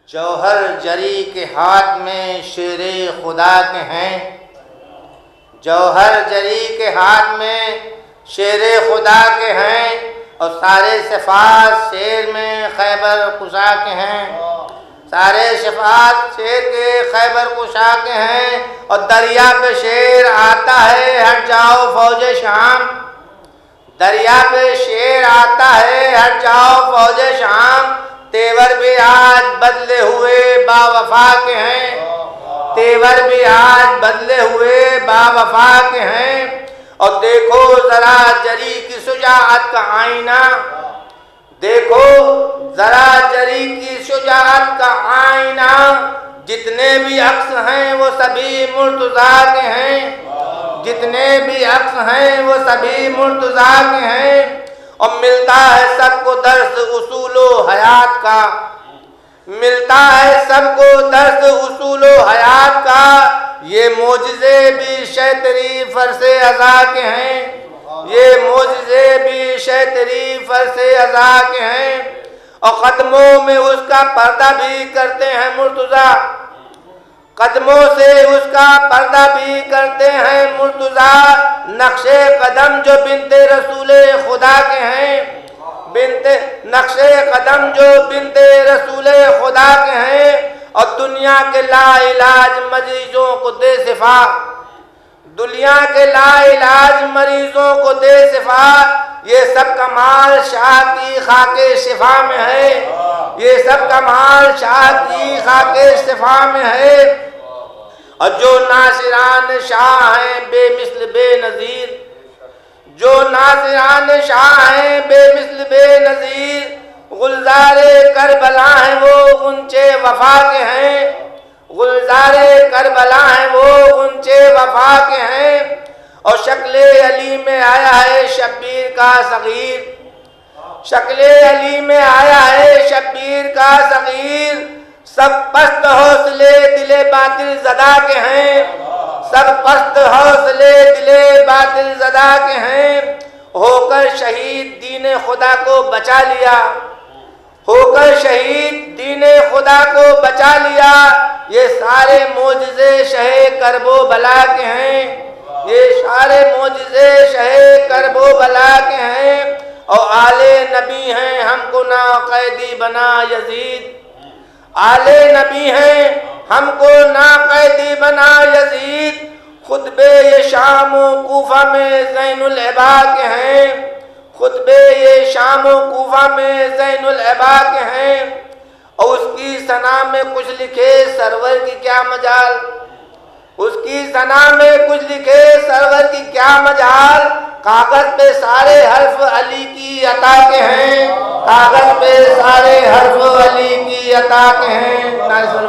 जौहर जरी के हाथ में शेरे खुदा के हैं। जौहर जरी के हाथ में शेरे खुदा के हैं और सारे सिफात शेर में खैबर कुशा के हैं। सारे सिफात शेर के खैबर कुशा के हैं। और दरिया पे शेर आता है, हट जाओ फौजे शाम। दरिया पे शेर आता है, हट जाओ फौजे शाम। तेवर भी आज बदले हुए बावफा के हैं। तेवर भी आज बदले हुए बावफा के हैं। और देखो जरा जरी की शुजाअत का आईना। देखो जरा जरी की शुजाअत का आईना। जितने भी अक्स हैं वो सभी मुर्तज़ा के हैं। जितने भी अक्स हैं वो सभी मुर्तज़ा के हैं। और मिलता है सबको दर्स उसूलो हयात का। मिलता है सबको दर्स उसूलो हयात का। ये मोजिज़े भी शैतरी फरसे अज़ा के हैं। ये मोजिज़े भी शैतरी फरसे अज़ा के हैं। और कदमों में उसका पर्दा भी करते हैं मुर्तज़ा। कदमों से उसका पर्दा भी करते हैं मुर्तज़ा। नक्शे कदम जो बिनते रसूले खुदा के हैं। बिनते नक्शे कदम जो बिनते रसूले खुदा के हैं। और दुनिया के लाइलाज मरीजों को दे शिफा। दुनिया के लाइलाज मरीजों को दे शिफा। ये सब कमाल शाह की खाके शिफा में है। ये सब कमाल शाह की खाके शिफा में है। और जो नासिरान शाह हैं बेमिसल बेनज़ीर। जो नासिरान शाह हैं बेमिसल बेनज़ीर। गुलज़ारे करबला हैं वो गुंचे वफा के हैं। गुलज़ारे करबला हैं वो गुंचे वफा के हैं। और शक्ले अली में आया है शब्बीर का सगीर। शक्ले अली में आया है शब्बीर का सगीर। सब पस्त हौसले दिले बातिल ज़दा के हैं। सब पस्त हौसले दिले बातिल ज़दा के हैं। होकर शहीद दीन खुदा को बचा लिया। होकर शहीद दीन खुदा को बचा लिया। ये सारे मोजिज़े शहे करबो बला के हैं। ये सारे मोजिज़े शहे करबो बला के हैं। और आले नबी हैं हमको ना कैदी बना यजीद। आले नबी हैं हमको ना कैदी बना यजीद। खुतबे ये शाम कूफा में ज़ैनुल अबा के हैं। खुतबे ये शाम कूफा में ज़ैनुल अबा के हैं। और उसकी सना में कुछ लिखे सरवर की क्या मजाल। उसकी सना में कुछ लिखे सरवर की क्या मजाल। कागज पे सारे हर्फ अली की अता के हैं। कागज पे सारे हर्फ अली की अता के हैं। नाज़िल